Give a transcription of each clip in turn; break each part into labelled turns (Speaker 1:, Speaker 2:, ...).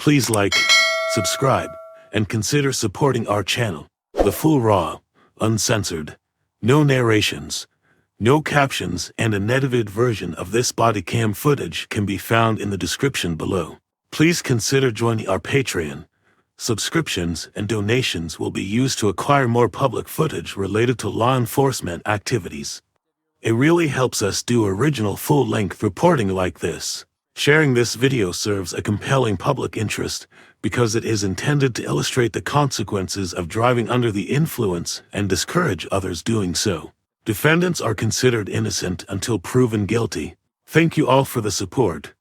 Speaker 1: Please like, subscribe, and consider supporting our channel. The full raw, uncensored, no narrations, no captions, and an edited version of this body cam footage can be found in the description below. Please consider joining our Patreon. Subscriptions and donations will be used to acquire more public footage related to law enforcement activities. It really helps us do original full-length reporting like this. Sharing this video serves a compelling public interest because it is intended to illustrate the consequences of driving under the influence and discourage others doing so. Defendants are considered innocent until proven guilty. Thank you all for the support.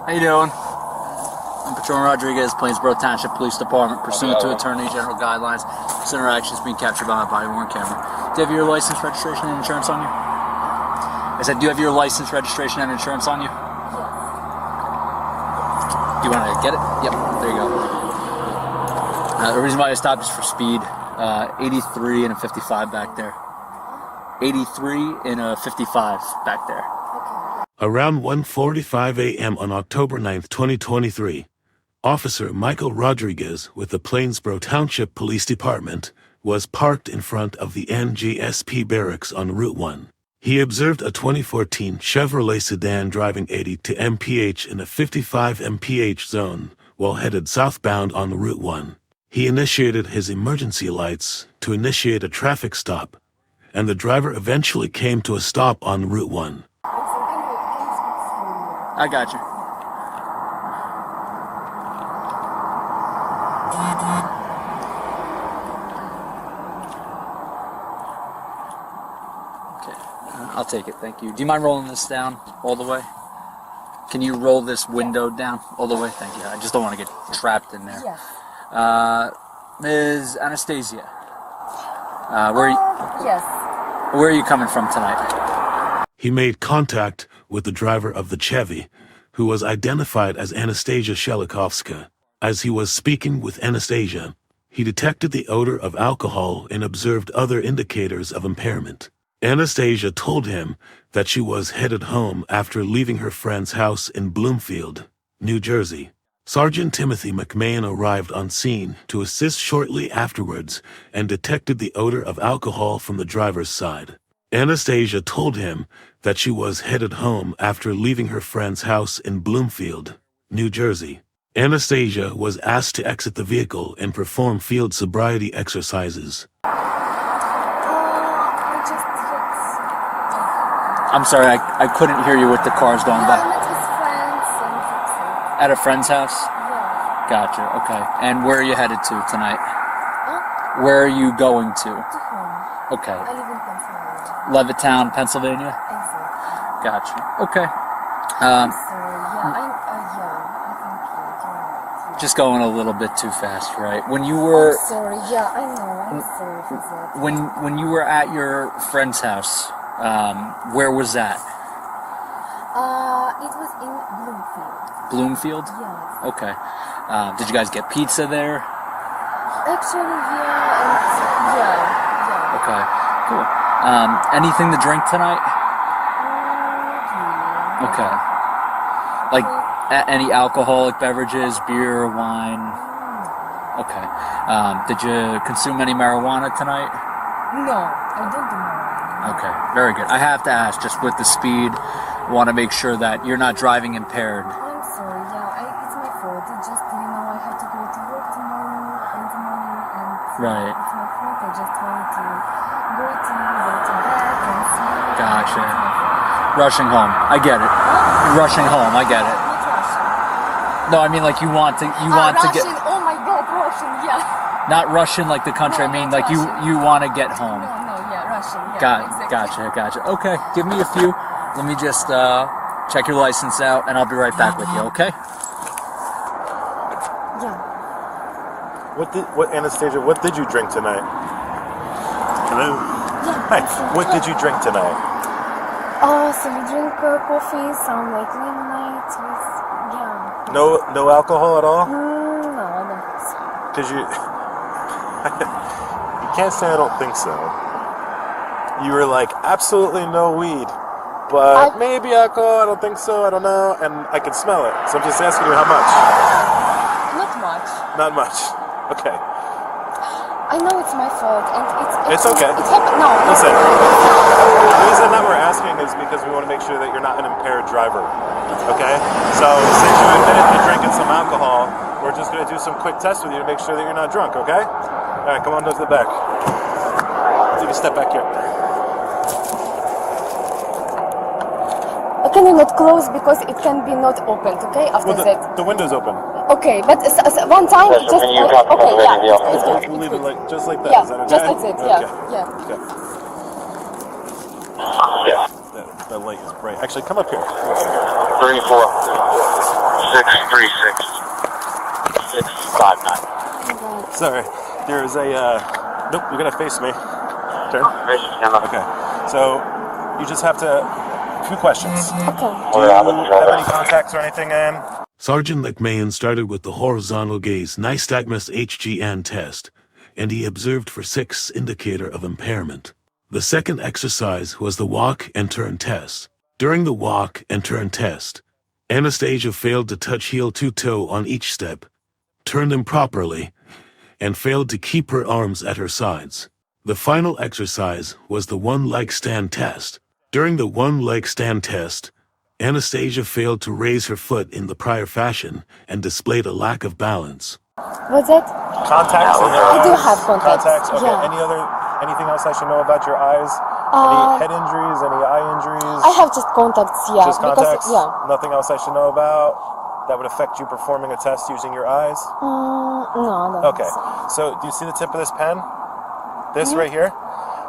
Speaker 2: How you doing? I'm Patrolman Rodriguez, Plainsboro Township Police Department. Pursuant to Attorney General guidelines, this interaction is being captured by my body-worn camera. Do you have your license, registration, and insurance on you? I said, do you have your license, registration, and insurance on you?
Speaker 3: Yes.
Speaker 2: Do you want to get it? Yep, there you go. The reason why I stopped is for speed. 83 and a 55 back there. 83 and a 55 back there.
Speaker 1: Around 1:45 a.m. on October 9, 2023, Officer Michael Rodriguez with the Plainsboro Township Police Department was parked in front of the NGSP barracks on Route 1. He observed a 2014 Chevrolet sedan driving 80 mph in a 55 mph zone while headed southbound on Route 1. He initiated his emergency lights to initiate a traffic stop, and the driver eventually came to a stop on Route 1.
Speaker 2: I got you. Okay, I'll take it, thank you. Do you mind rolling this down all the way? Can you roll this window down all the way? Thank you. I just don't want to get trapped in there.
Speaker 3: Yes.
Speaker 2: Ms. Anastasiya,
Speaker 3: Yes.
Speaker 2: where are you coming from tonight?
Speaker 1: He made contact with the driver of the Chevy, who was identified as Anastasiya Shelekhovska. As he was speaking with Anastasiya, he detected the odor of alcohol and observed other indicators of impairment. Anastasiya told him that she was headed home after leaving her friend's house in Bloomfield, New Jersey. Sergeant Timothy McMahon arrived on scene to assist shortly afterwards and detected the odor of alcohol from the driver's side. Anastasiya told him that she was headed home after leaving her friend's house in Bloomfield, New Jersey. Anastasiya was asked to exit the vehicle and perform field sobriety exercises.
Speaker 2: I'm sorry, I couldn't hear you with the cars going by.
Speaker 3: I'm at his friend's and
Speaker 2: At a friend's house?
Speaker 3: yeah.
Speaker 2: Gotcha, okay. And where are you headed to tonight?
Speaker 3: Huh?
Speaker 2: Where are you going to?
Speaker 3: To home.
Speaker 2: Okay.
Speaker 3: I live in Pennsylvania.
Speaker 2: Levittown, Pennsylvania?
Speaker 3: Exactly.
Speaker 2: Gotcha. Okay.
Speaker 3: I'm sorry. Yeah, I think you're right.
Speaker 2: Just going a little bit too fast, right? When you were
Speaker 3: I'm sorry. Yeah, I know. I'm sorry for that.
Speaker 2: when you were at your friend's house, where was that?
Speaker 3: It was in
Speaker 2: Bloomfield?
Speaker 3: Bloomfield. Yes.
Speaker 2: Okay. Did you guys get pizza there?
Speaker 3: Actually, yeah, and yeah.
Speaker 2: Okay. Cool. Anything to drink tonight? Okay. Like any alcoholic beverages, beer, wine? Okay. Did you consume any marijuana tonight?
Speaker 3: No, I don't do marijuana.
Speaker 2: Okay, very good. I have to ask, just with the speed, want to make sure that you're not driving impaired.
Speaker 3: I'm sorry, yeah, it's my fault. It's just, I have to go to work tomorrow in the morning, and
Speaker 2: Right.
Speaker 3: it's my fault. I just wanted to go to bed and sleep.
Speaker 2: Gotcha. Rushing home. I get it. Rushing home. I get it.
Speaker 3: Not Russian.
Speaker 2: No, I mean like you want to
Speaker 3: Russian.
Speaker 2: get
Speaker 3: Oh my God, Russian. Yeah.
Speaker 2: not Russian like the country.
Speaker 3: No,
Speaker 2: I mean
Speaker 3: not
Speaker 2: like
Speaker 3: Russian.
Speaker 2: you want to get home.
Speaker 3: No, yeah, Russian. Yeah. Exactly.
Speaker 2: Gotcha. Okay, give me a few. Let me just check your license out, and I'll be right back with you. Okay?
Speaker 3: Yeah.
Speaker 4: What Anastasia? What did you drink tonight? Hello.
Speaker 3: Yeah.
Speaker 4: Hi. What did you drink tonight?
Speaker 3: So we drink coffee, some like lemonade with, yeah.
Speaker 4: No alcohol at all?
Speaker 3: No, I don't think so.
Speaker 4: Because you can't say I don't think so. You were like, absolutely no weed. But maybe alcohol, I don't think so, I don't know. And I can smell it. So I'm just asking you how much.
Speaker 3: Not much.
Speaker 4: Not much. Okay.
Speaker 3: I know it's my fault, and
Speaker 4: It's okay.
Speaker 3: It happened. No.
Speaker 4: Listen, the reason that we're asking is because we want to make sure that you're not an impaired driver. Okay? So since you admitted to drinking some alcohol, we're just going to do some quick tests with you to make sure that you're not drunk, okay? All right, come on, nose to the back. Take a step back here.
Speaker 3: Can you not close because it can be not opened, okay? After that.
Speaker 4: The window's open.
Speaker 3: Okay, but one time just okay, yeah. It's good.
Speaker 4: We'll leave it like just like that.
Speaker 3: Yeah,
Speaker 4: Is that okay?
Speaker 3: just like that. Yeah,
Speaker 4: Okay.
Speaker 3: yeah.
Speaker 4: Okay. That light is bright. Actually, come up here.
Speaker 5: 34 636 659.
Speaker 4: Sorry, there's a. Nope, you're gonna face me. Turn. Okay. So you just have to. A few questions.
Speaker 3: Okay.
Speaker 4: Do you have any contacts or anything in?
Speaker 1: Sergeant McMahon started with the horizontal gaze nystagmus HGN test, and he observed for 6 indicator of impairment. The second exercise was the walk and turn test. During the walk and turn test, Anastasia failed to touch heel-to-toe on each step, turned improperly, and failed to keep her arms at her sides. The final exercise was the one-leg stand test. During the one-leg stand test, Anastasia failed to raise her foot in the prior fashion and displayed a lack of balance.
Speaker 3: What's that?
Speaker 4: Contacts?
Speaker 3: I do have contacts.
Speaker 4: Okay.
Speaker 3: Yeah.
Speaker 4: Anything else I should know about your eyes? Any head injuries? Any eye injuries?
Speaker 3: I have just contacts. Yeah.
Speaker 4: Just contacts?
Speaker 3: Because,
Speaker 4: Nothing else I should know about that would affect you performing a test using your eyes?
Speaker 3: No.
Speaker 4: Okay. So, do you see the tip of this pen? This right here?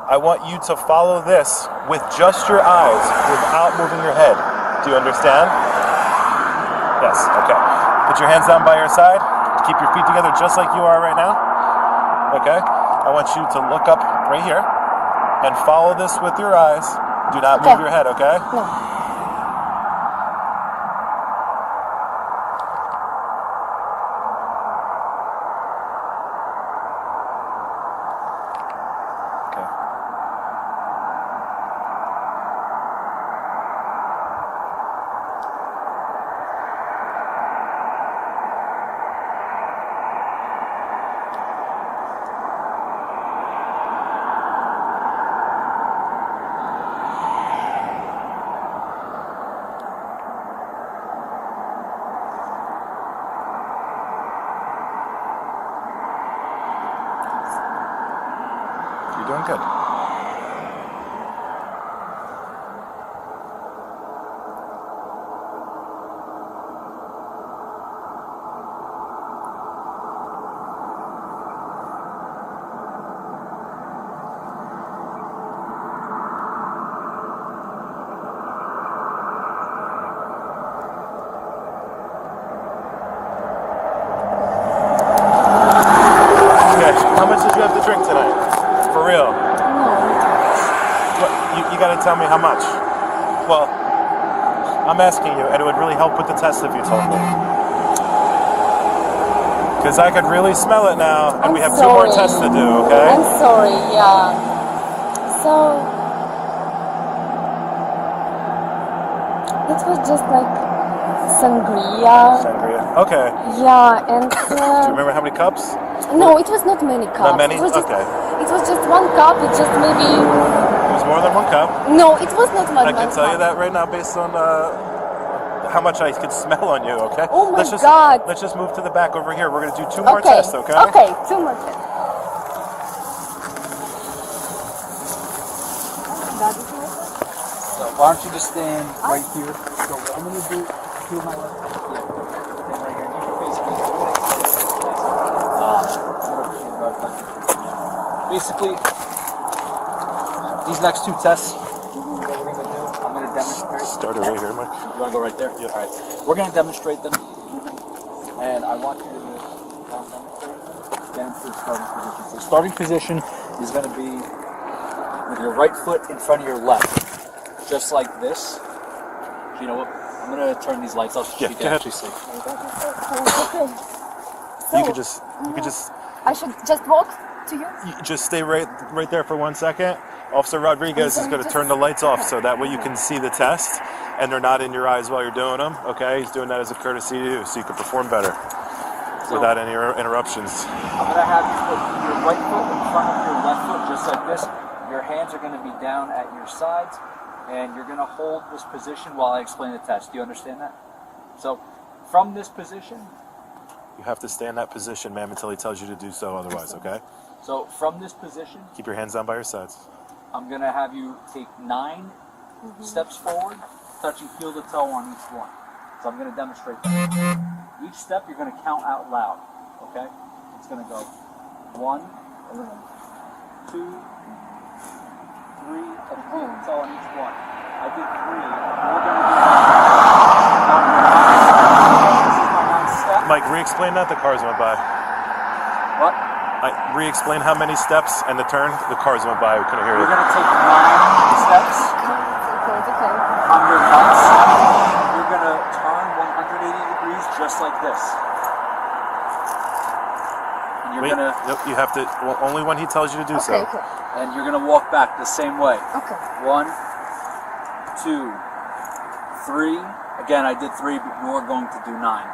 Speaker 4: I want you to follow this with just your eyes without moving your head. Do you understand? Yes, okay. Put your hands down by your side. Keep your feet together just like you are right now. Okay? I want you to look up right here and follow this with your eyes. Do not move your head, okay?
Speaker 3: No.
Speaker 4: You're doing good. How much did you have to drink tonight? For real? You gotta tell me how much. Well, I'm asking you, and it would really help with the test if you told me. Because I could really smell it now, and we have 2 more tests to do, okay?
Speaker 3: I'm sorry, yeah. So, it was just like sangria.
Speaker 4: Sangria. Okay.
Speaker 3: Yeah, and...
Speaker 4: Do you remember how many cups?
Speaker 3: No, it was not many cups.
Speaker 4: Not many?
Speaker 3: It was just,
Speaker 4: Okay.
Speaker 3: It was just 1 cup, it just maybe...
Speaker 4: It was more than 1 cup.
Speaker 3: No, it was not one
Speaker 4: I can
Speaker 3: cup.
Speaker 4: tell you that right now based on how much I could smell on you, okay?
Speaker 3: Oh my
Speaker 4: God. Let's just move to the back over here. We're going to do 2 more tests, okay?
Speaker 3: Okay, 2 more tests.
Speaker 2: So why don't you just stand right here? So what I'm gonna do my left. Yeah. Stand right here. You can face me. Basically, these next 2 tests, what we're gonna do, I'm gonna demonstrate.
Speaker 4: Start it right here, Mike.
Speaker 2: You wanna go right there?
Speaker 4: Yeah.
Speaker 2: All right. We're gonna demonstrate them, and I want you to demonstrate. Get into the starting position. So starting position is gonna be with your right foot in front of your left, just like this. You know what? I'm gonna turn these lights off so
Speaker 4: Yeah,
Speaker 2: you
Speaker 4: go
Speaker 2: can
Speaker 4: ahead.
Speaker 2: actually see.
Speaker 3: Okay.
Speaker 4: You could just
Speaker 3: I should just walk to you?
Speaker 4: you just stay right there for 1 second. Officer Rodriguez is going to turn the lights off so that way you can see the test and they're not in your eyes while you're doing them. Okay, he's doing that as a courtesy to you so you can perform better without any interruptions.
Speaker 2: I'm gonna have you put your right foot in front of your left foot, just like this. Your hands are gonna be down at your sides, and you're gonna hold this position while I explain the test. Do you understand that? So, from this position.
Speaker 4: You have to stay in that position, ma'am, until he tells you to do so otherwise, okay?
Speaker 2: So, from this position.
Speaker 4: Keep your hands down by your sides.
Speaker 2: I'm gonna have you take 9 steps forward, touching heel to toe on each one. So I'm gonna demonstrate that. Each step you're gonna count out loud, okay? It's gonna go 1, 2, 3, and heel to toe on each one. I did 3. We're gonna do 9. This is my 9th step.
Speaker 4: Mike, re-explain that. The cars went by.
Speaker 2: What?
Speaker 4: Re-explain how many steps and the turn. The cars went by. We couldn't hear
Speaker 2: You're
Speaker 4: you.
Speaker 2: gonna take 9 steps.
Speaker 3: Okay.
Speaker 2: On your 9th step, you're gonna turn 180 degrees just like this. And you're
Speaker 4: Wait,
Speaker 2: gonna.
Speaker 4: Yep, you have to. Well, only when he tells you to do so.
Speaker 3: Okay.
Speaker 2: And you're gonna walk back the same way.
Speaker 3: Okay.
Speaker 2: 1, 2, 3. Again, I did 3, but you're going to do 9.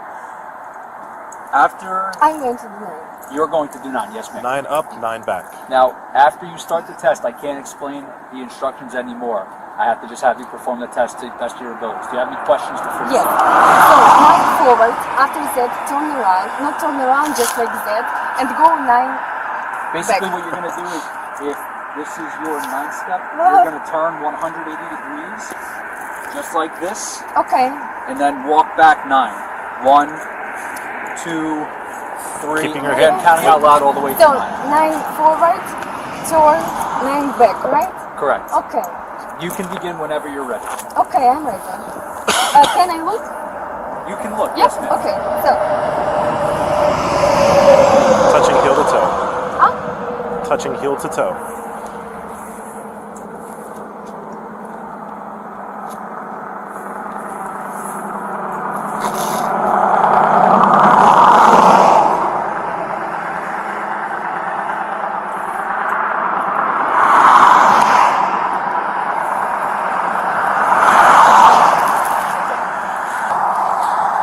Speaker 2: After
Speaker 3: I'm going to do 9.
Speaker 2: you're going to do 9, yes, ma'am.
Speaker 4: 9 up, 9 back.
Speaker 2: Now, after you start the test, I can't explain the instructions anymore. I have to just have you perform the test to the best of your abilities. Do you have any questions before you
Speaker 3: Yes.
Speaker 2: start?
Speaker 3: So 9 forward. After that, turn around. Not turn around, just like that, and go 9.
Speaker 2: Basically,
Speaker 3: back.
Speaker 2: what you're going to do is, if this is your 9th step, you're going to turn 180 degrees, just like this,
Speaker 3: Okay.
Speaker 2: and then walk back 9. 1, 2, 3.
Speaker 4: Keeping your
Speaker 2: Again,
Speaker 4: head-
Speaker 2: counting out loud all the way to
Speaker 3: So
Speaker 2: 9.
Speaker 3: 9 forward, turn 9 back, right?
Speaker 2: Correct.
Speaker 3: Okay.
Speaker 2: You can begin whenever you're ready.
Speaker 3: Okay, I'm ready. Can I look?
Speaker 2: You can look.
Speaker 3: Yes.
Speaker 2: Yes, ma'am.
Speaker 3: Okay. So.
Speaker 4: Touching heel to toe.
Speaker 3: Huh?
Speaker 4: Touching heel to toe.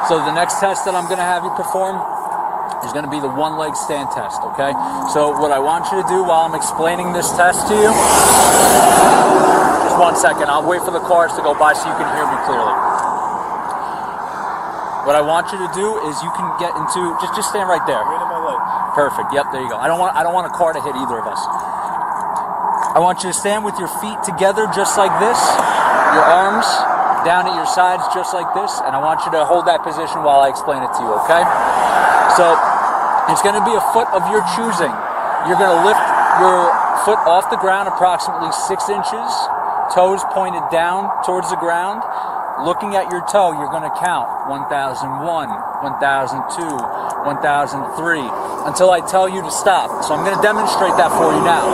Speaker 2: So the next test that I'm going to have you perform is going to be the one-leg stand test, okay? So what I want you to do while I'm explaining this test to you, just 1 second, I'll wait for the cars to go by so you can hear me clearly. What I want you to do is you can get into, just stand right there.
Speaker 4: Right in my leg.
Speaker 2: Perfect, yep, there you go. I don't want a car to hit either of us. I want you to stand with your feet together just like this, your arms down at your sides just like this, and I want you to hold that position while I explain it to you, okay? So, it's going to be a foot of your choosing. You're going to lift your foot off the ground approximately 6 inches, toes pointed down towards the ground. Looking at your toe, you're going to count 1001, 1002, 1003, until I tell you to stop. So I'm going to demonstrate that for you now.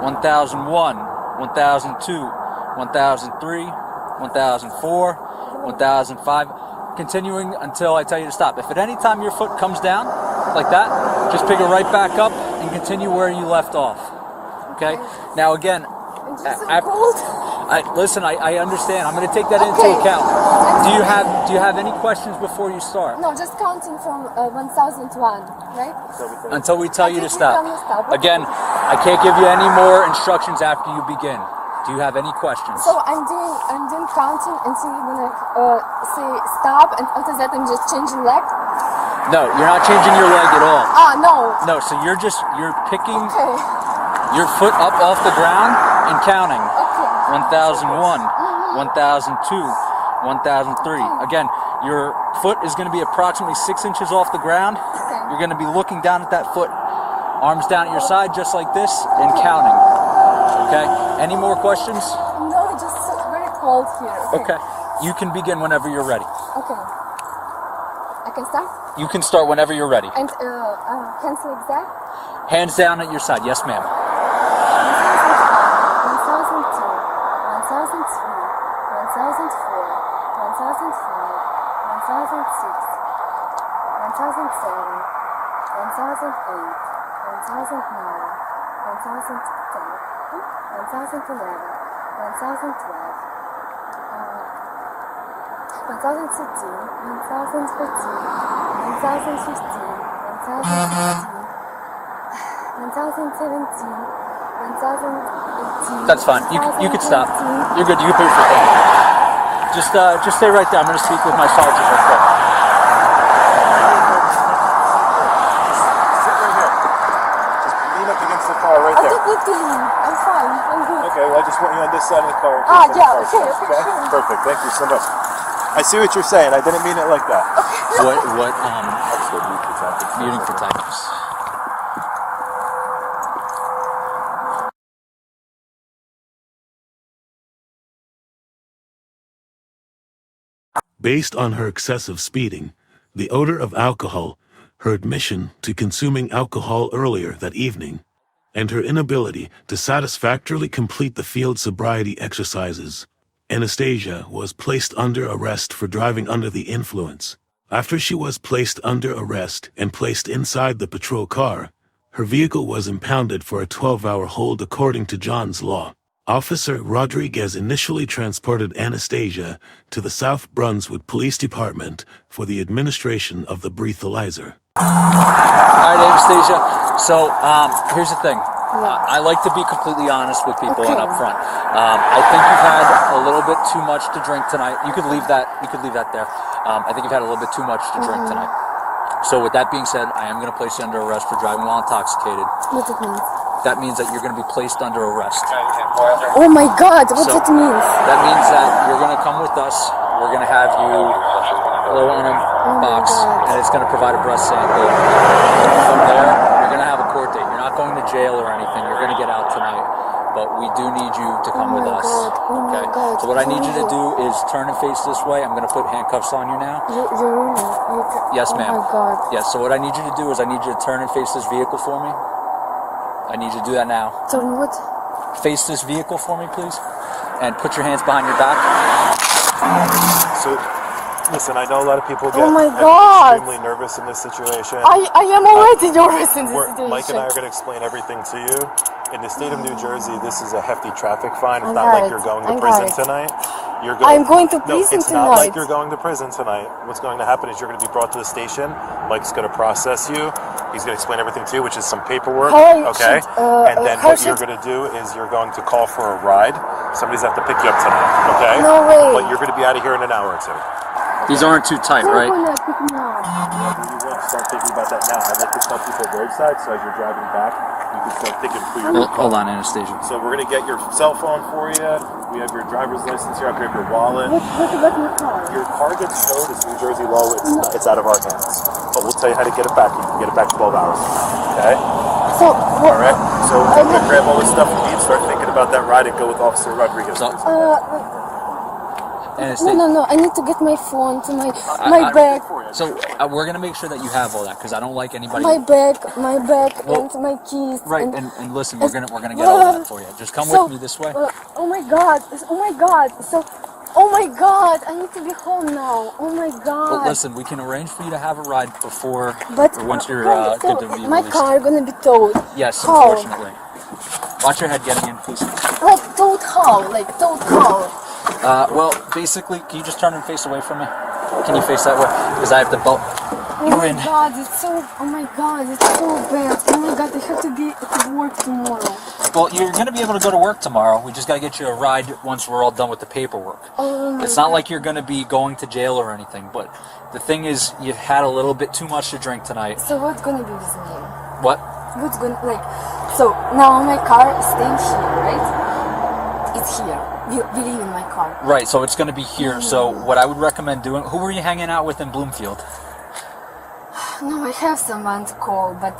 Speaker 2: 1001, 1002, 1003, 1004, 1005, continuing until I tell you to stop. If at any time your foot comes down, like that, just pick it right back up and continue where you left off. Okay? Now again,
Speaker 3: I'm just so cold.
Speaker 2: listen, I understand. I'm going to take that into account. Do you have any questions before you start?
Speaker 3: No, just counting from 1001, right?
Speaker 2: Until we tell you to stop.
Speaker 3: Tell me to stop.
Speaker 2: Again, I can't give you any more instructions after you begin. Do you have any questions?
Speaker 3: So I'm doing counting until you're gonna say stop, and after that I'm just changing leg.
Speaker 2: No, you're not changing your leg at all.
Speaker 3: Ah, no.
Speaker 2: No, so you're picking
Speaker 3: Okay.
Speaker 2: your foot up off the ground and counting.
Speaker 3: Okay.
Speaker 2: 1001, 1002, 1003. Again, your foot is going to be approximately 6 inches off the ground.
Speaker 3: Okay.
Speaker 2: You're going to be looking down at that foot, arms down at your side just like this, and counting. Okay? Any more questions?
Speaker 3: No, it's just very cold here.
Speaker 2: Okay. You can begin whenever you're ready.
Speaker 3: Okay. I can start?
Speaker 2: You can start whenever you're ready.
Speaker 3: And hands like that?
Speaker 2: Hands down at your side. Yes, ma'am.
Speaker 3: 1002, 1003, 1004,
Speaker 2: That's fine. You could stop. You're good. You can put your foot down. Just stay right there. I'm going to speak with my sergeant real quick.
Speaker 4: Sit right here. Just lean up against the car right
Speaker 3: I
Speaker 4: there.
Speaker 3: don't need to lean. I'm fine. I'm good.
Speaker 4: Okay, well, I just want you on this side of the car.
Speaker 3: Okay.
Speaker 4: Perfect. Thank you so much. I see what you're saying. I didn't mean it like that.
Speaker 2: What,
Speaker 4: Muting for tactics.
Speaker 2: muting for tactics.
Speaker 1: Based on her excessive speeding, the odor of alcohol, her admission to consuming alcohol earlier that evening, and her inability to satisfactorily complete the field sobriety exercises, Anastasiya was placed under arrest for driving under the influence. After she was placed under arrest and placed inside the patrol car, her vehicle was impounded for a 12-hour hold according to John's law. Officer Rodriguez initially transported Anastasiya to the South Brunswick Police Department for the administration of the breathalyzer.
Speaker 2: Alright, Anastasiya. So, here's the thing. I like to be completely honest with people and upfront. I think you've had a little bit too much to drink tonight. You could leave that there. I think you've had a little bit too much to drink tonight. So with that being said, I am going to place you under arrest for driving while intoxicated.
Speaker 3: What it means?
Speaker 2: That means that you're going to be placed under arrest.
Speaker 3: Oh my God, what it means?
Speaker 2: That means that you're going to come with us. We're going to have you blow on a box, and it's going to provide a breath sample. From there, you're going to have a court date. You're not going to jail or anything. You're going to get out tonight, but we do need you to come with us. Okay? So what I need you to do is turn and face this way. I'm going to put handcuffs on you now. Yes, ma'am.
Speaker 3: Oh my God.
Speaker 2: Yes, so what I need you to do is I need you to turn and face this vehicle for me. I need you to do that now.
Speaker 3: Turn what?
Speaker 2: Face this vehicle for me, please. And put your hands behind your back.
Speaker 4: So, listen, I know a lot of people get
Speaker 3: Oh my God.
Speaker 4: extremely nervous in this situation.
Speaker 3: I am already nervous in this situation.
Speaker 4: Mike and I are going to explain everything to you. In the state of New Jersey, this is a hefty traffic fine. It's
Speaker 3: I
Speaker 4: not
Speaker 3: got
Speaker 4: like
Speaker 3: it.
Speaker 4: you're going
Speaker 3: I
Speaker 4: to
Speaker 3: got
Speaker 4: prison
Speaker 3: it.
Speaker 4: tonight.
Speaker 3: I'm going to prison
Speaker 4: it's not like
Speaker 3: tonight.
Speaker 4: you're going to prison tonight. What's going to happen is you're going to be brought to the station. Mike's going to process you. He's going to explain everything to you, which is some paperwork. Okay? And then what you're going to do is you're going to call for a ride. Somebody's have to pick you up tonight. Okay?
Speaker 3: No way.
Speaker 4: But you're going to be out of here in an hour or two.
Speaker 2: These aren't too tight, right?
Speaker 4: You want to start thinking about that now. I like to tell people roadside, so as you're driving back, you can start thinking for your
Speaker 2: Hold on, Anastasia.
Speaker 4: So we're going to get your cell phone for you. We have your driver's license here. I have your wallet.
Speaker 3: What about my car?
Speaker 4: Your car gets towed. It's New Jersey law. It's out of our hands. But we'll tell you how to get it back. You can get it back 12 hours. Okay?
Speaker 3: So,
Speaker 4: All right. So I'm going to grab all this stuff we need, start thinking about that ride, and go with Officer Rodriguez.
Speaker 3: No. I need to get my phone to my bag.
Speaker 2: So we're gonna make sure that you have all that because I don't like anybody.
Speaker 3: My bag,
Speaker 2: Well,
Speaker 3: and my keys.
Speaker 2: Right, and listen, we're gonna get all that for you. Just come with me this way.
Speaker 3: Oh my God! So, oh my God! I need to be home now. Oh my God!
Speaker 2: But listen, we can arrange for you to have a ride before
Speaker 3: But
Speaker 2: or once you're
Speaker 3: so
Speaker 2: good to be
Speaker 3: my
Speaker 2: released.
Speaker 3: car gonna be towed.
Speaker 2: Yes,
Speaker 3: How?
Speaker 2: unfortunately. Watch your head getting in, please.
Speaker 3: Like towed how? Like towed how?
Speaker 2: Well, basically, can you just turn and face away from me? Can you face that way? Because I have to belt
Speaker 3: Oh
Speaker 2: you
Speaker 3: my
Speaker 2: in.
Speaker 3: God! It's so bad. Oh my God! I have to be at work tomorrow.
Speaker 2: Well, you're going to be able to go to work tomorrow. We just got to get you a ride once we're all done with the paperwork.
Speaker 3: Oh my
Speaker 2: It's not like you're going to be going to jail or anything, but the thing is, you've had a little bit too much to drink tonight.
Speaker 3: So what's gonna be with me?
Speaker 2: What?
Speaker 3: What's gonna So now my car is staying here, right? It's here. We live in my car.
Speaker 2: Right, so it's going to be here. So what I would recommend doing, who were you hanging out with in Bloomfield?
Speaker 3: No, I have someone to call, but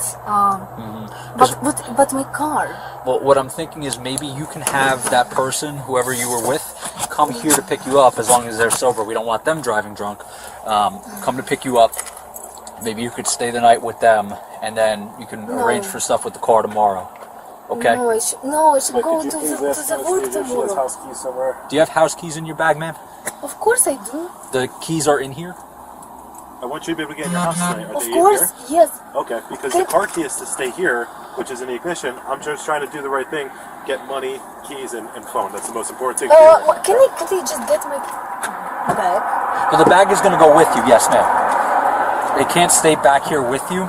Speaker 3: but my car.
Speaker 2: Well, what I'm thinking is maybe you can have that person, whoever you were with, come here to pick you up as long as they're sober. We don't want them driving drunk. Come to pick you up. Maybe you could stay the night with them, and then you can arrange for stuff with the car tomorrow. Okay?
Speaker 3: No, I should go to the work tomorrow.
Speaker 4: house keys somewhere.
Speaker 2: Do you have house keys in your bag, ma'am?
Speaker 3: Of course I do.
Speaker 2: The keys are in here?
Speaker 4: I want you to be able to get in your house tonight. Are
Speaker 3: Of
Speaker 4: they
Speaker 3: course,
Speaker 4: in here?
Speaker 3: yes.
Speaker 4: Okay, because the car key is to stay here, which is in the ignition. I'm just trying to do the right thing. Get money, keys, and phone. That's the most important thing.
Speaker 3: Can I just get my bag?
Speaker 2: Well, the bag is going to go with you, yes, ma'am. It can't stay back here with you,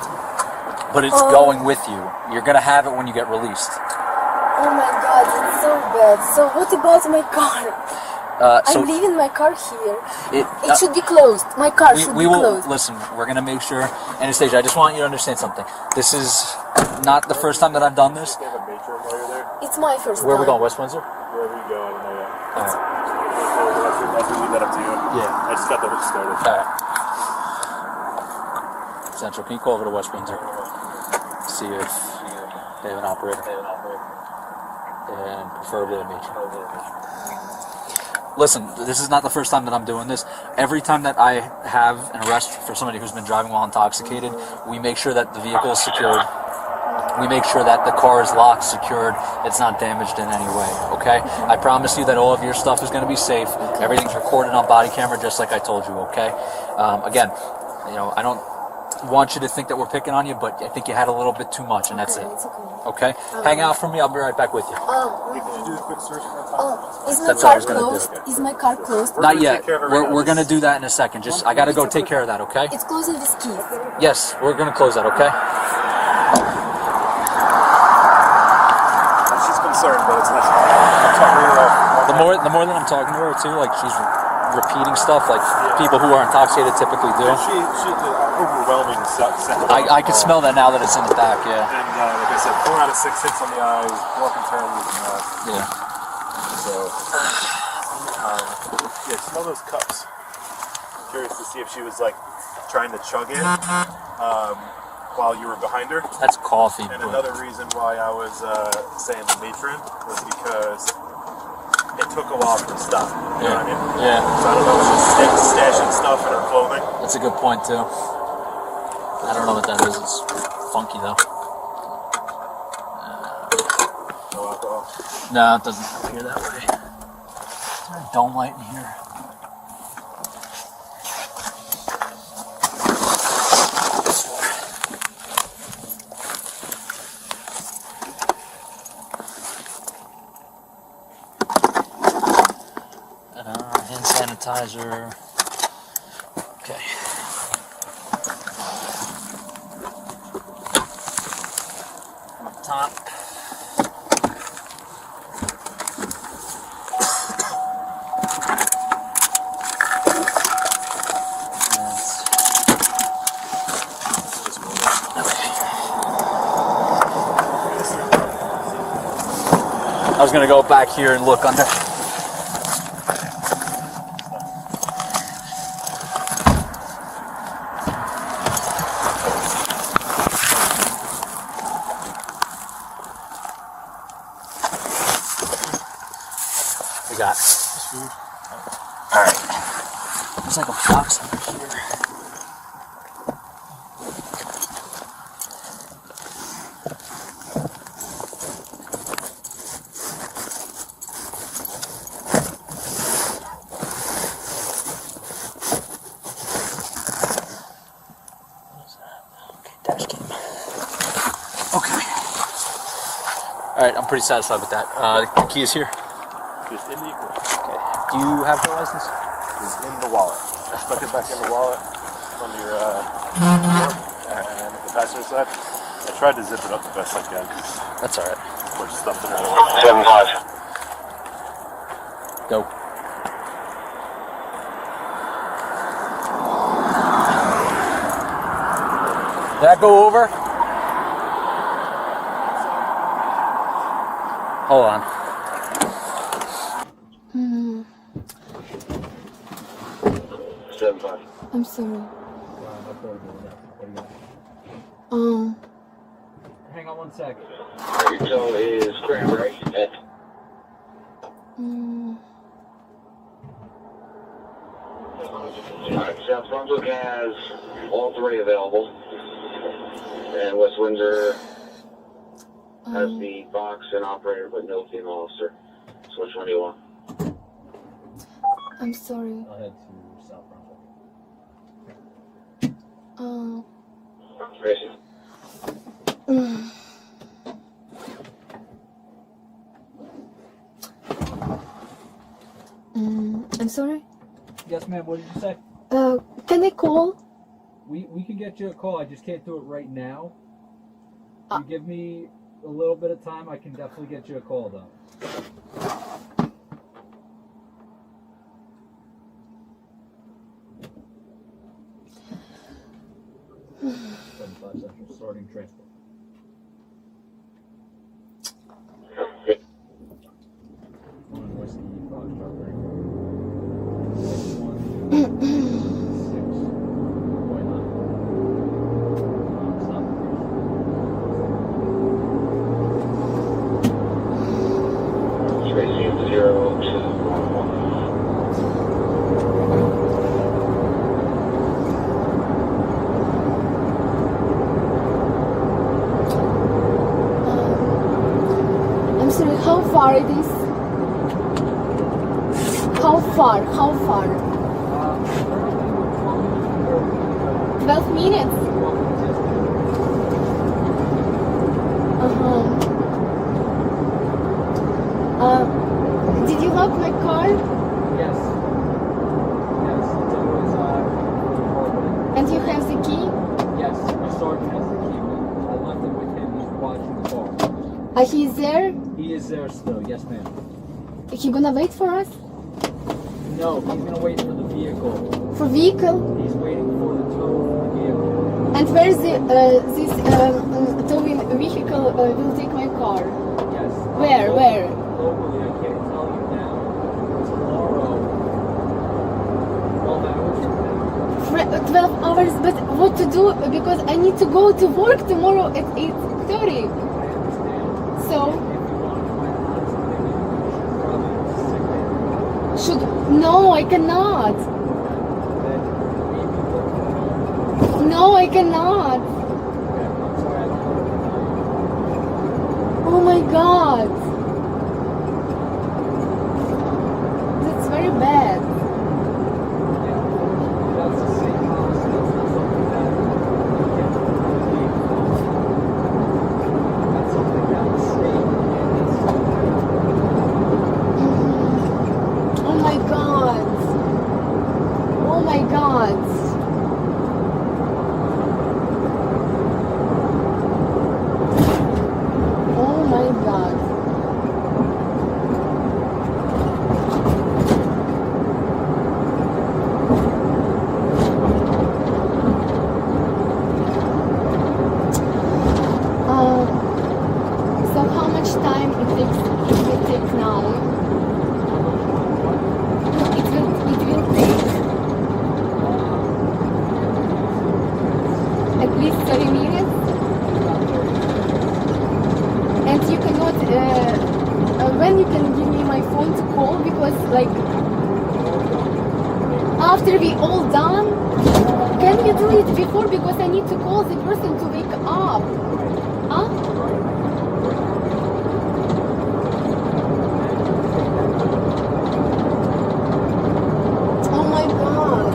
Speaker 2: but it's going with you. You're going to have it when you get released.
Speaker 3: Oh my God, it's so bad. So what about my car? I'm leaving my car here. It should be closed. My car should be closed.
Speaker 2: Listen, we're going to make sure. Anastasia, I just want you to understand something. This is not the first time that I've done this.
Speaker 3: It's my first time.
Speaker 2: Where are we going, West Windsor?
Speaker 4: Wherever you go, I don't know yet.
Speaker 2: All right.
Speaker 4: I'll leave that up to you.
Speaker 2: Yeah.
Speaker 4: I just got the hook started.
Speaker 2: All right. Central, can you call over to West Windsor? See if they have an operator. And preferably a matron. Listen, this is not the first time that I'm doing this. Every time that I have an arrest for somebody who's been driving while intoxicated, we make sure that the vehicle is secured. We make sure that the car is locked, secured, it's not damaged in any way, okay? I promise you that all of your stuff is going to be safe. Everything's recorded on body camera just like I told you, okay? Again, you know, I don't want you to think that we're picking on you, but I think you had a little bit too much, and that's it.
Speaker 3: It's okay.
Speaker 2: Okay? Hang out for me, I'll be right back with you.
Speaker 4: Can you do a quick search for
Speaker 3: Is my
Speaker 2: That's what I
Speaker 3: car
Speaker 2: was gonna do.
Speaker 3: closed? Is my car closed?
Speaker 2: Not yet.
Speaker 4: take care of it right now.
Speaker 2: We're going to do that in a second. Just, I got to go take care of that, okay?
Speaker 3: It's closing with keys.
Speaker 2: Yes, we're going to close that, okay?
Speaker 4: She's concerned, but it's not. I'm talking to her.
Speaker 2: The more that I'm talking to her, too, like, she's repeating stuff like people who are intoxicated typically do.
Speaker 4: She overwhelming set.
Speaker 2: I can smell that now that it's in the back, yeah.
Speaker 4: And like I said, 4 out of 6 hits on the eyes, walking terms.
Speaker 2: Yeah.
Speaker 4: So, yeah, smell those cups. Curious to see if she was like trying to chug it while you were behind her.
Speaker 2: That's coffee.
Speaker 4: And
Speaker 2: But
Speaker 4: another reason why I was saying the matron was because it took a while for it to stop. You know what I mean?
Speaker 2: Yeah.
Speaker 4: So I don't know if she's stashing stuff in her clothing.
Speaker 2: That's a good point, too. I don't know what that is. It's funky, though.
Speaker 4: No alcohol.
Speaker 2: No, it doesn't appear that way. Is there a dome light in here? Hand sanitizer. Okay. Top. I was gonna go back here and look under. We got food. All right. There's like a box under here. Dash cam. Okay. All right, I'm pretty satisfied with that. The key is here.
Speaker 4: Just in the equipment.
Speaker 2: Okay. Do you have the license?
Speaker 4: It's in the wallet. I stuck it back in the wallet from your door and the passenger side. I tried to zip it up the best I can because
Speaker 2: That's all right.
Speaker 4: we're stuffed in it.
Speaker 5: 7-5.
Speaker 2: Go. Did that go over? Hold on.
Speaker 3: Hmm.
Speaker 5: 7-5.
Speaker 3: I'm sorry.
Speaker 2: Hang on one sec.
Speaker 5: Your toe is cranberry. Alright, South Brunswick has all 3 available. And West Windsor Has the box and operator but no female officer. So which one do you want?
Speaker 3: I'm sorry.
Speaker 2: I'll head to South Brunswick.
Speaker 5: Tracy.
Speaker 3: I'm sorry.
Speaker 2: Yes, ma'am. What did you say?
Speaker 3: Can I call?
Speaker 2: We can get you a call. I just can't do it right now. If you give me a little bit of time, I can definitely get you a call, though. 75 Central, starting transport. One whiskey, Foxtrot, very good. 6.9. Stop.
Speaker 5: Tracy 0211.
Speaker 3: I'm sorry, how far it is? How far? 12 minutes? Did you lock my car?
Speaker 2: Yes. Yes, it's always
Speaker 3: And you have the key?
Speaker 2: yes, my sergeant has the key. I left it with him. He's watching the car.
Speaker 3: He's there?
Speaker 2: He is there still. Yes, ma'am.
Speaker 3: He gonna wait for us?
Speaker 2: No, he's gonna wait for the vehicle.
Speaker 3: For vehicle?
Speaker 2: He's waiting for the tow for the vehicle.
Speaker 3: And where is this towing vehicle will take my car?
Speaker 2: Yes.
Speaker 3: Where?
Speaker 2: Locally, I can't tell you now. Tomorrow. 12 hours from now.
Speaker 3: 12 hours, but what to do? Because I need to go to work tomorrow at 8:30.
Speaker 2: I understand.
Speaker 3: So,
Speaker 2: If you want to find out something, you should probably
Speaker 3: should... No, I cannot.
Speaker 2: then maybe work from home.
Speaker 3: No, I cannot.
Speaker 2: Okay, I'm sorry, I don't know what to tell you.
Speaker 3: Oh my God. That's very bad.
Speaker 2: Yeah, that's the same policy. That's not something that you can do. That's something that the state needs to do.
Speaker 3: Oh my God. Oh my God. Oh my God. So how much time it will take now? It will take at least 30 minutes. And you cannot, when you can give me my phone to call, because like, after we all done, can you do it before, because I need to call the person to wake up. Huh? Oh my God.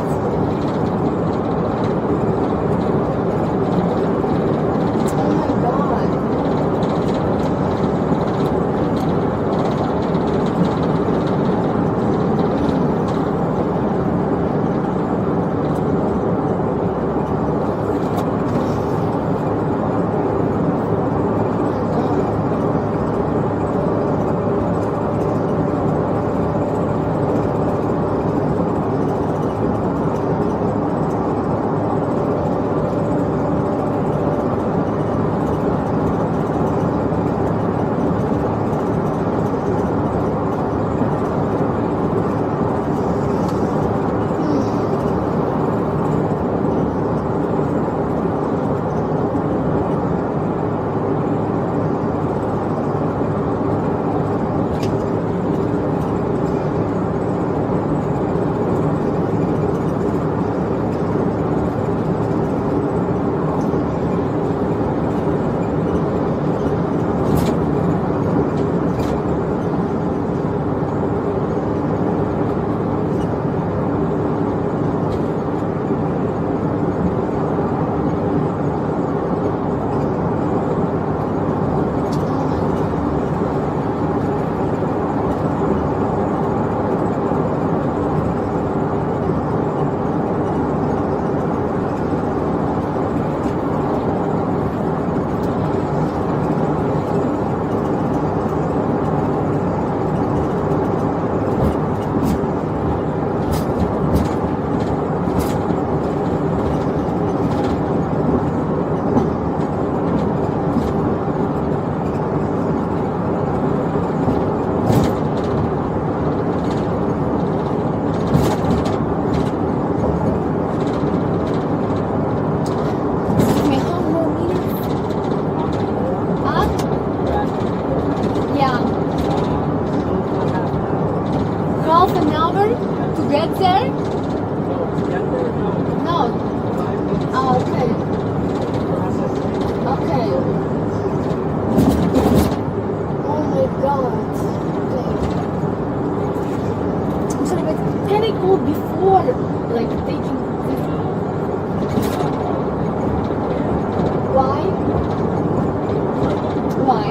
Speaker 3: Oh my God. No. Oh, okay. Okay. Oh my god. Okay. I'm sorry, but can I call before, like, taking this? Why? Why?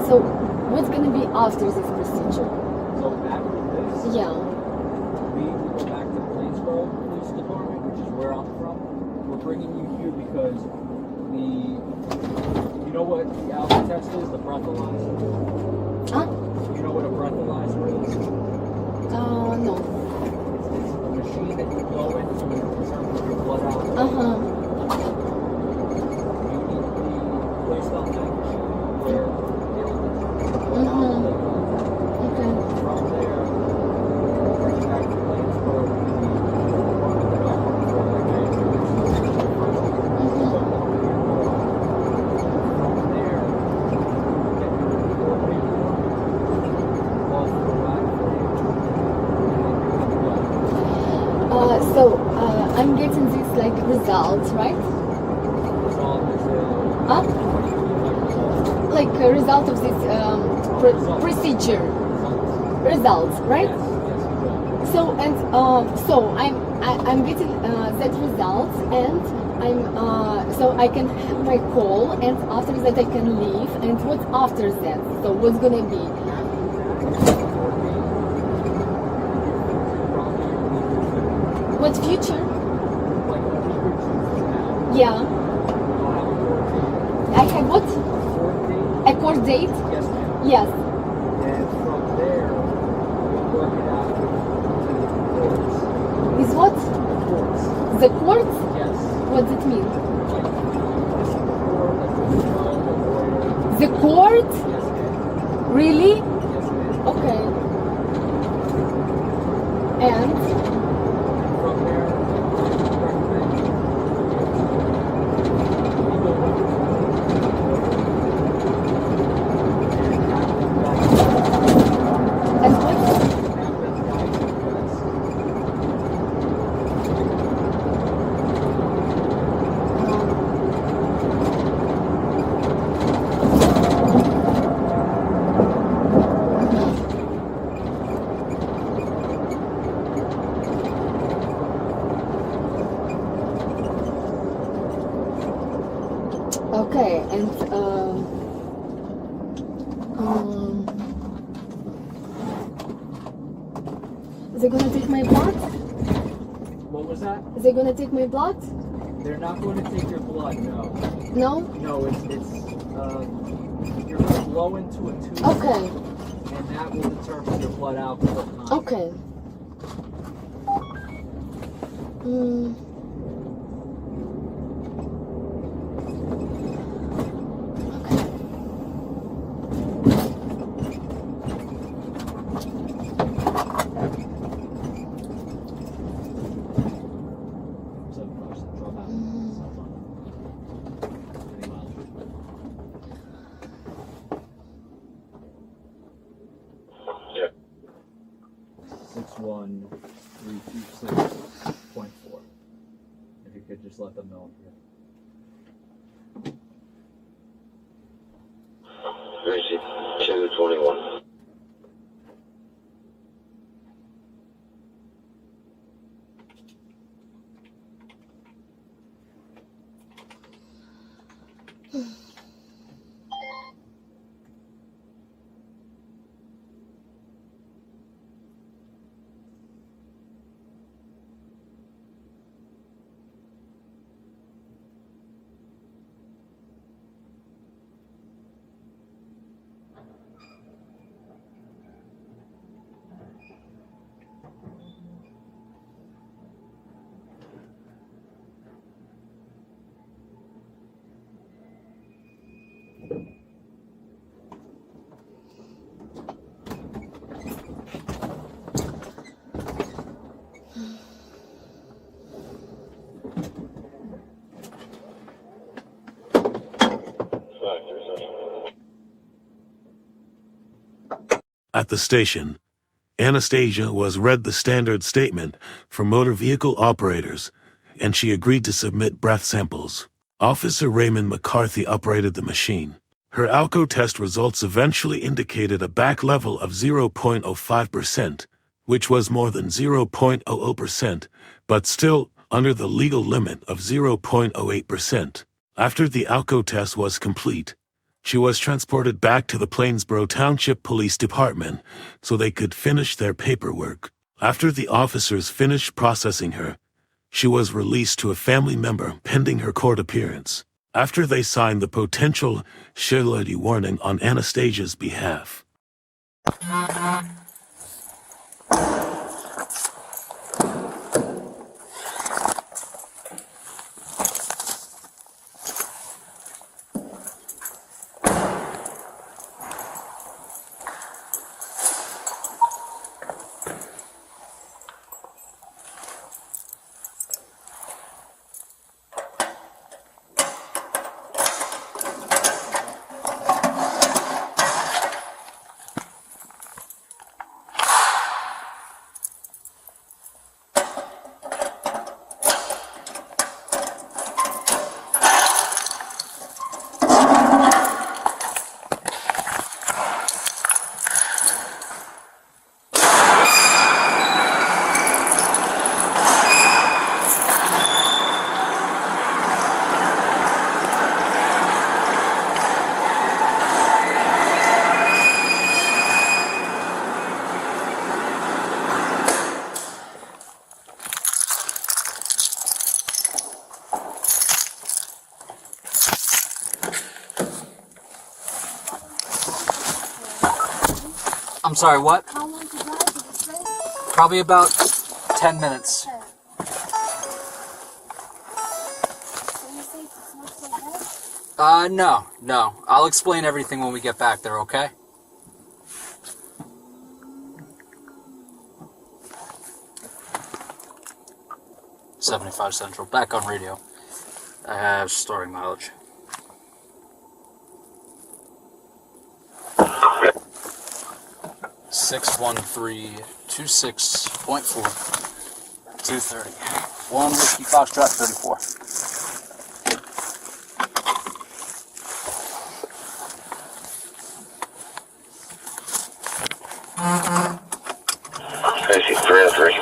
Speaker 3: So what's gonna be after this procedure?
Speaker 2: So after this,
Speaker 3: Yeah.
Speaker 2: we will go back to the Plainsboro Police Department, which is where I'm from. We're bringing you here because you know what the alpha test is, the breathalyzer?
Speaker 3: Huh?
Speaker 2: You know what a breathalyzer is?
Speaker 3: No.
Speaker 2: It's a machine that you go into and determines your blood alcohol.
Speaker 3: Uh-huh.
Speaker 2: You need to be placed on that machine where it'll determine your blood alcohol.
Speaker 3: Okay.
Speaker 2: From there, bring it back to Plainsboro.
Speaker 3: I'm getting these like results, right? Huh? Like a result of this procedure. Results, right? So and so I'm getting that results, and so I can have my call, and after that I can leave. And what's after that? So what's gonna be? What future? Yeah. I have what? A court date?
Speaker 2: Yes, ma'am.
Speaker 3: Yes.
Speaker 2: And from there, we'll work it out to the courts.
Speaker 3: Is what?
Speaker 2: Courts.
Speaker 3: The court?
Speaker 2: Yes.
Speaker 3: What does it mean?
Speaker 2: Like,
Speaker 3: The court?
Speaker 2: yes, ma'am.
Speaker 3: Really?
Speaker 2: Yes, ma'am.
Speaker 3: Okay. And?
Speaker 2: From there,
Speaker 3: And what? Okay, and they're gonna take my blood?
Speaker 2: what was that?
Speaker 3: They're gonna take my blood?
Speaker 2: They're not going to take your blood, no.
Speaker 3: No?
Speaker 2: No, it's you're going to blow into a tube.
Speaker 3: Okay.
Speaker 2: And that will determine your blood alcohol content.
Speaker 3: Okay.
Speaker 5: Yeah.
Speaker 2: 61326.4. If you could just let them know.
Speaker 5: Gracie, 221.
Speaker 1: At the station, Anastasia was read the standard statement for motor vehicle operators, and she agreed to submit breath samples. Officer Raymond McCarthy operated the machine. Her alco test results eventually indicated a back level of 0.05%, which was more than 0.00%, but still under the legal limit of 0.08%. After the alco test was complete, she was transported back to the Plainsboro Township Police Department so they could finish their paperwork. After the officers finished processing her, she was released to a family member pending her court appearance. After they signed the potential Sobriety warning on Anastasia's behalf.
Speaker 2: I'm sorry, what?
Speaker 3: How long to drive to this place?
Speaker 2: Probably about 10 minutes.
Speaker 3: So you say it's not so bad?
Speaker 2: No. I'll explain everything when we get back there, okay? $75 Central, back on radio. I have starting mileage. $61326.4 230. 1 Whiskey Foxtrot 34.
Speaker 5: Tracy 303.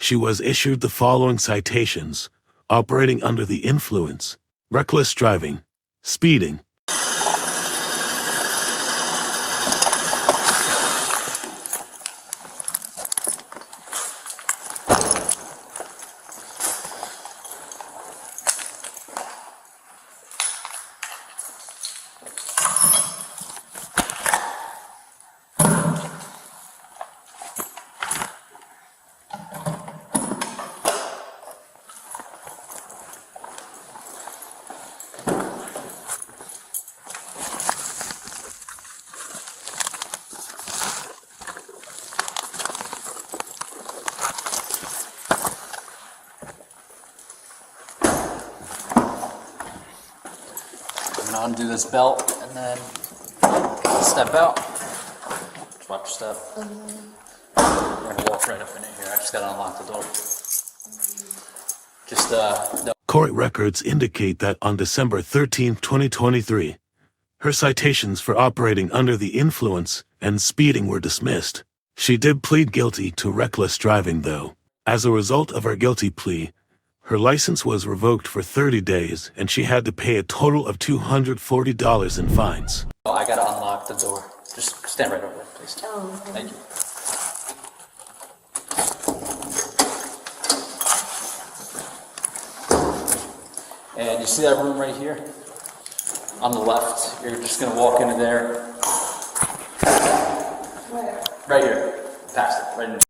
Speaker 1: She was issued the following citations: operating under the influence, reckless driving, speeding.
Speaker 2: Undo this belt and then step out. Just watch your step. We're gonna walk right up in here. I just gotta unlock the door. Just no.
Speaker 1: Court records indicate that on December 13, 2023, her citations for operating under the influence and speeding were dismissed. She did plead guilty to reckless driving, though. As a result of her guilty plea, her license was revoked for 30 days, and she had to pay a total of $240 in fines.
Speaker 2: Oh, I gotta unlock the door. Just stand right over there, please.
Speaker 3: Oh, okay.
Speaker 2: Thank you. And you see that room right here? On the left, you're just gonna walk into there.
Speaker 3: Where?
Speaker 2: Right here. Past it, right in.